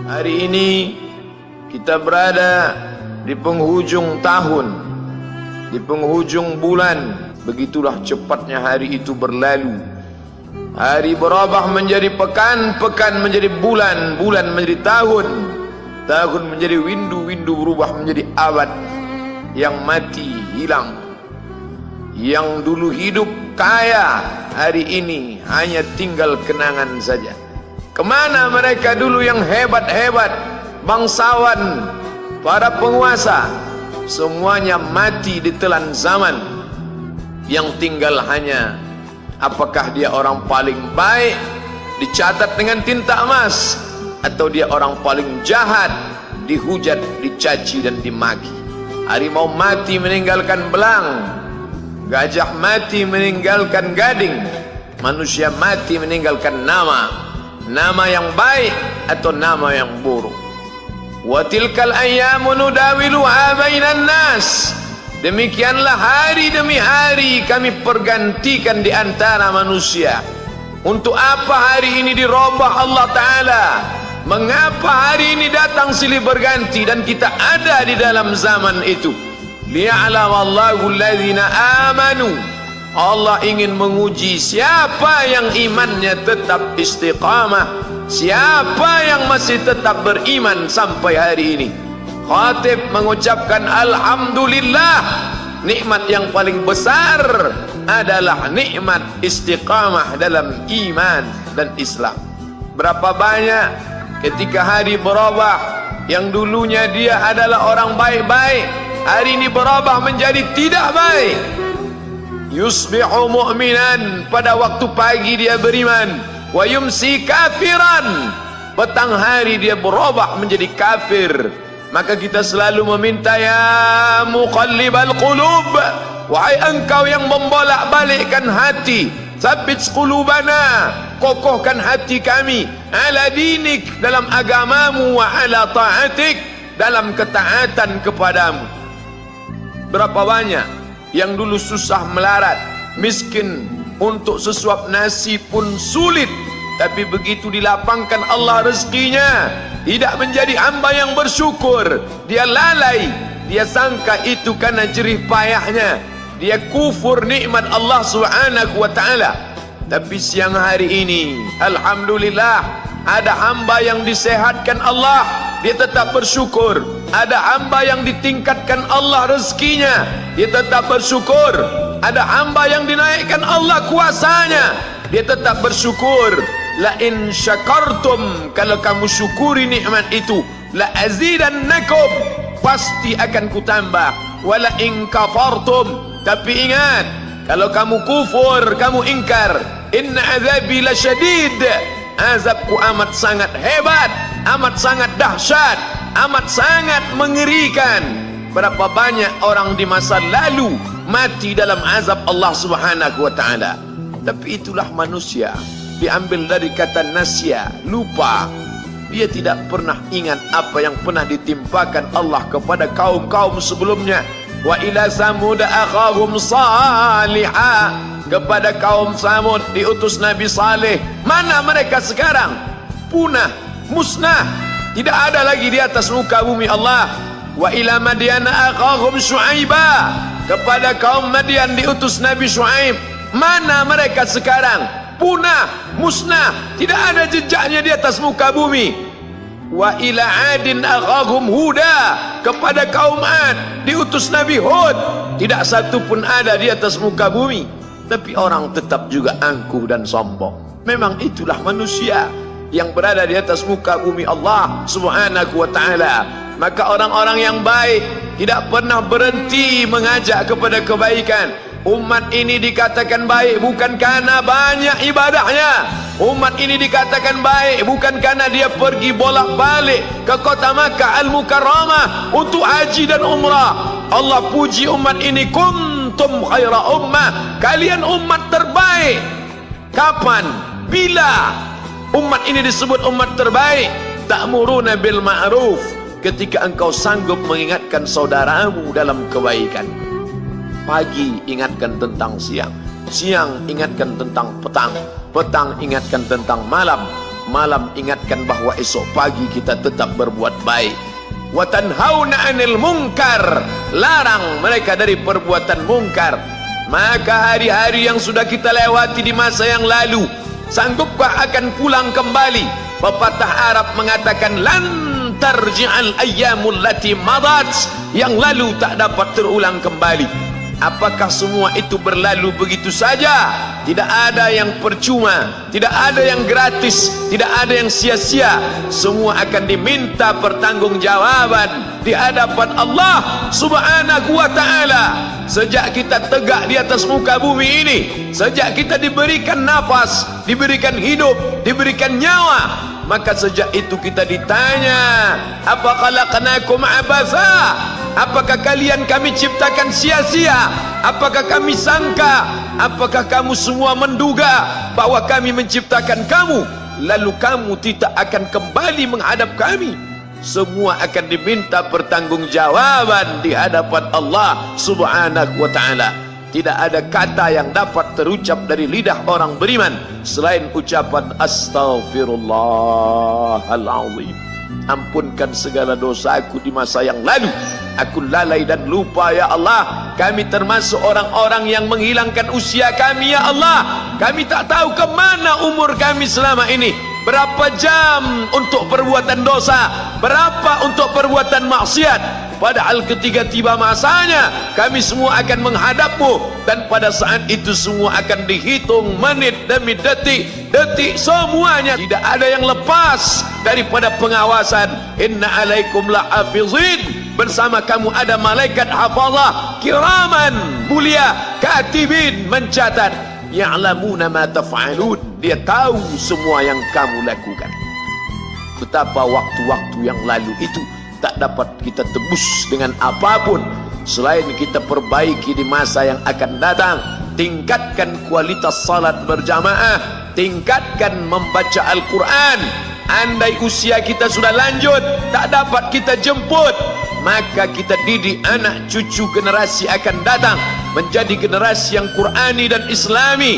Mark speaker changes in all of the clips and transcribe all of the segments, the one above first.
Speaker 1: Hari ini kita berada di penghujung tahun, di penghujung bulan. Begitulah cepatnya hari itu berlalu. Hari berubah menjadi pekan, pekan menjadi bulan, bulan menjadi tahun, tahun menjadi windu, windu berubah menjadi abad. Yang mati hilang, yang dulu hidup kaya, hari ini hanya tinggal kenangan saja. Kemana mereka dulu yang hebat-hebat, bangsawan, para penguasa? Semuanya mati ditelan zaman. Yang tinggal hanya apakah dia orang paling baik, dicatat dengan tinta emas, atau dia orang paling jahat, dihujat, dicaci dan dimaki. Harimau mati meninggalkan belang, gajah mati meninggalkan gading, manusia mati meninggalkan nama. Nama yang baik atau nama yang buruk. Wa tilkal ayyamu nudawiluha bainan nas. Demikianlah hari demi hari kami pergantikan di antara manusia. Untuk apa hari ini dirubah Allah Ta'ala? Mengapa hari ini datang silih berganti dan kita ada di dalam zaman itu? Liya'lamallahu alladhina amanu. Allah ingin menguji siapa yang imannya tetap istiqamah, siapa yang masih tetap beriman sampai hari ini. Khatib mengucapkan alhamdulillah, nikmat yang paling besar adalah nikmat istiqamah dalam iman dan Islam. Berapa banyak ketika hari berubah, yang dulunya dia adalah orang baik-baik, hari ini berubah menjadi tidak baik. Yusbihu mu'minan, pada waktu pagi dia beriman, wa yumsi kafiran, petang hari dia berubah menjadi kafir. Maka kita selalu meminta, ya muqallibal qulub, wahai engkau yang membolak-balikkan hati, tsabbit qulubana, kokohkan hati kami, ala dinik, dalam agamamu, wa ala ta'atik, dalam ketaatan kepadamu. Berapa banyak yang dulu susah melarat, miskin, untuk sesuap nasi pun sulit, tapi begitu dilapangkan Allah rezekinya, tidak menjadi hamba yang bersyukur. Dia lalai, dia sangka itu karena jerih payahnya, dia kufur nikmat Allah Subhanahu wa ta'ala. Tapi siang hari ini alhamdulillah, ada hamba yang disehatkan Allah, dia tetap bersyukur. Ada hamba yang ditingkatkan Allah rezekinya, dia tetap bersyukur. Ada hamba yang dinaikkan Allah kuasanya, dia tetap bersyukur. La in syakartum, kalau kamu syukuri nikmat itu, la azidannakum, pasti akan kutambah. Wala in kafartum, tapi ingat, kalau kamu kufur, kamu ingkar, inna azabi lasyadid, azabku amat sangat hebat, amat sangat dahsyat, amat sangat mengerikan. Berapa banyak orang di masa lalu mati dalam azab Allah Subhanahu wa ta'ala. Tapi itulah manusia, diambil dari kata nasya, lupa. Dia tidak pernah ingat apa yang pernah ditimpakan Allah kepada kaum-kaum sebelumnya. Wa ila samud akhahum salihah, kepada kaum Samud diutus Nabi Saleh. Mana mereka sekarang? Punah, musnah, tidak ada lagi di atas muka bumi Allah. Wa ila Madyana akhahum Syuaiba, kepada kaum Madian diutus Nabi Syuaib. Mana mereka sekarang? Punah, musnah, tidak ada jejaknya di atas muka bumi. Wa ila Adin akhahum Huda, kepada kaum Ad diutus Nabi Hud. Tidak satu pun ada di atas muka bumi. Tapi orang tetap juga angkuh dan sombong. Memang itulah manusia yang berada di atas muka bumi Allah Subhanahu wa ta'ala. Maka orang-orang yang baik tidak pernah berhenti mengajak kepada kebaikan. Umat ini dikatakan baik bukan karena banyak ibadahnya. Umat ini dikatakan baik bukan karena dia pergi bolak-balik ke kota Makkah Al-Mukarramah untuk haji dan umrah. Allah puji umat ini, kuntum khaira ummah, kalian umat terbaik. Kapan? Bila umat ini disebut umat terbaik? Ta'muruna bil ma'ruf, ketika engkau sanggup mengingatkan saudaramu dalam kebaikan. Pagi ingatkan tentang siang, siang ingatkan tentang petang, petang ingatkan tentang malam, malam ingatkan bahwa esok pagi kita tetap berbuat baik. Wa tanhauna 'anil munkar, larang mereka dari perbuatan mungkar. Maka hari-hari yang sudah kita lewati di masa yang lalu, sanggupkah akan pulang kembali? Pepatah Arab mengatakan lan tarji'al ayyamul lati madat, yang lalu tak dapat terulang kembali. Apakah semua itu berlalu begitu saja? Tidak ada yang percuma, tidak ada yang gratis, tidak ada yang sia-sia. Semua akan diminta pertanggungjawaban di hadapan Allah Subhanahu wa ta'ala. Sejak kita tegak di atas muka bumi ini, sejak kita diberikan nafas, diberikan hidup, diberikan nyawa, maka sejak itu kita ditanya, apa khalaqnakum abatha? Apakah kalian kami ciptakan sia-sia? Apakah kami sangka? Apakah kamu semua menduga bahwa kami menciptakan kamu lalu kamu tidak akan kembali menghadap kami? Semua akan diminta pertanggungjawaban di hadapan Allah Subhanahu wa ta'ala. Tidak ada kata yang dapat terucap dari lidah orang beriman selain ucapan astaghfirullahaladzim. Ampunkan segala dosaku di masa yang lalu. Aku lalai dan lupa ya Allah. Kami termasuk orang-orang yang menghilangkan usia kami ya Allah. Kami tak tahu kemana umur kami selama ini. Berapa jam untuk perbuatan dosa, berapa untuk perbuatan maksiat. Padahal ketika tiba masanya, kami semua akan menghadapmu, dan pada saat itu semua akan dihitung menit demi detik. Detik semuanya tidak ada yang lepas daripada pengawasan. Inna alaikum lahafizin, bersama kamu ada malaikat hafazah kiraman mulia, katibin mencatat, ya'lamuna ma taf'alun, dia tahu semua yang kamu lakukan. Betapa waktu-waktu yang lalu itu tak dapat kita tebus dengan apapun selain kita perbaiki di masa yang akan datang. Tingkatkan kualitas salat berjamaah, tingkatkan membaca Al-Quran. Andai usia kita sudah lanjut, tak dapat kita jemput, maka kita didik anak cucu generasi akan datang menjadi generasi yang Qurani dan Islami.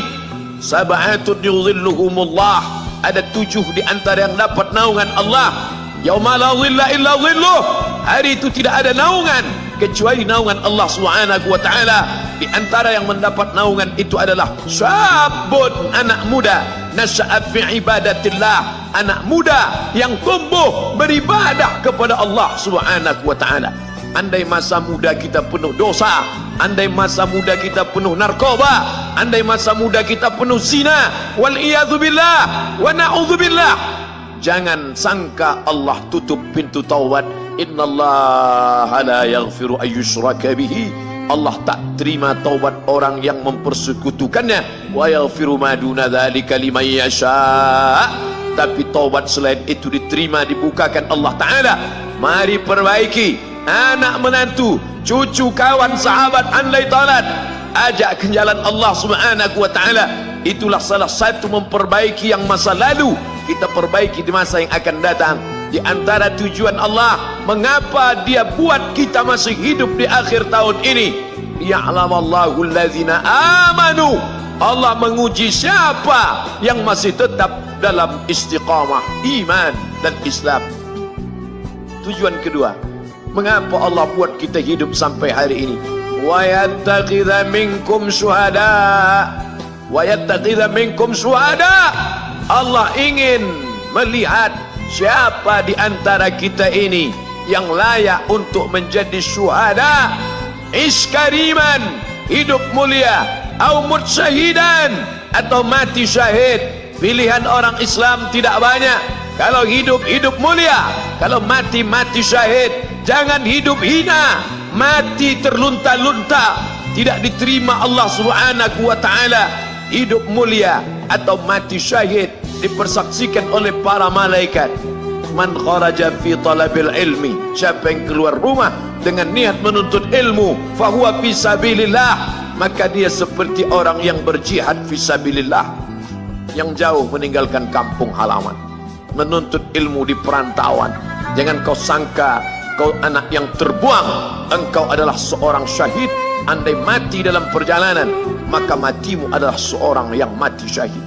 Speaker 1: Sab'atun yudhilluhumullah, ada 7 di antara yang dapat naungan Allah. Yauma la dhilla illa dhilluh, hari itu tidak ada naungan kecuali naungan Allah Subhanahu wa ta'ala. Di antara yang mendapat naungan itu adalah syabun, anak muda, nasya'a fi ibadatillah, anak muda yang tumbuh beribadah kepada Allah Subhanahu wa ta'ala. Andai masa muda kita penuh dosa, andai masa muda kita penuh narkoba, andai masa muda kita penuh zina, wal iyadzubillah wa na'udzubillah, jangan sangka Allah tutup pintu taubat. Innallaha la yaghfiru ayyushraka bihi, Allah tak terima taubat orang yang mempersekutukannya. Wa yaghfiru ma duna dzalika liman yasha, tapi taubat selain itu diterima, dibukakan Allah Ta'ala. Mari perbaiki anak menantu, cucu, kawan, sahabat, andai talat, ajak ke jalan Allah Subhanahu wa ta'ala. Itulah salah satu memperbaiki yang masa lalu, kita perbaiki di masa yang akan datang. Di antara tujuan Allah mengapa dia buat kita masih hidup di akhir tahun ini, ya'lamallahu allazina amanu, Allah menguji siapa yang masih tetap dalam istiqamah iman dan Islam. Tujuan kedua, mengapa Allah buat kita hidup sampai hari ini? Wa yattakhidha minkum syuhada, wa yattakhidha minkum syuhada, Allah ingin melihat siapa di antara kita ini yang layak untuk menjadi syuhada. Iskariman, hidup mulia, au mutsyahidan, atau mati syahid. Pilihan orang Islam tidak banyak. Kalau hidup, hidup mulia. Kalau mati, mati syahid. Jangan hidup hina, mati terlunta-lunta, tidak diterima Allah Subhanahu wa ta'ala. Hidup mulia atau mati syahid dipersaksikan oleh para malaikat. Man kharaja fi talabil ilmi, siapa yang keluar rumah dengan niat menuntut ilmu, fahuwa fi sabilillah, maka dia seperti orang yang berjihad fi sabilillah, yang jauh meninggalkan kampung halaman, menuntut ilmu di perantauan. Jangan kau sangka kau anak yang terbuang, engkau adalah seorang syahid. Andai mati dalam perjalanan, maka matimu adalah seorang yang mati syahid.